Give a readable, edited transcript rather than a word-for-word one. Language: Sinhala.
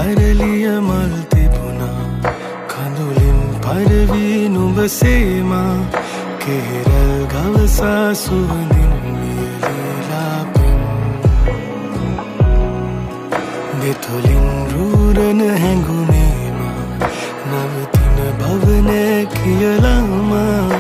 අරලිය මල් තිබුණා කඳුලින් පරවි නුඹ සේමා කෙහෙරල් ගවසා සුවඳින් වියලිලා පෙන් දෙතොලින් රූරන හැඟුමේම නවතින බව නෑ කියලාමා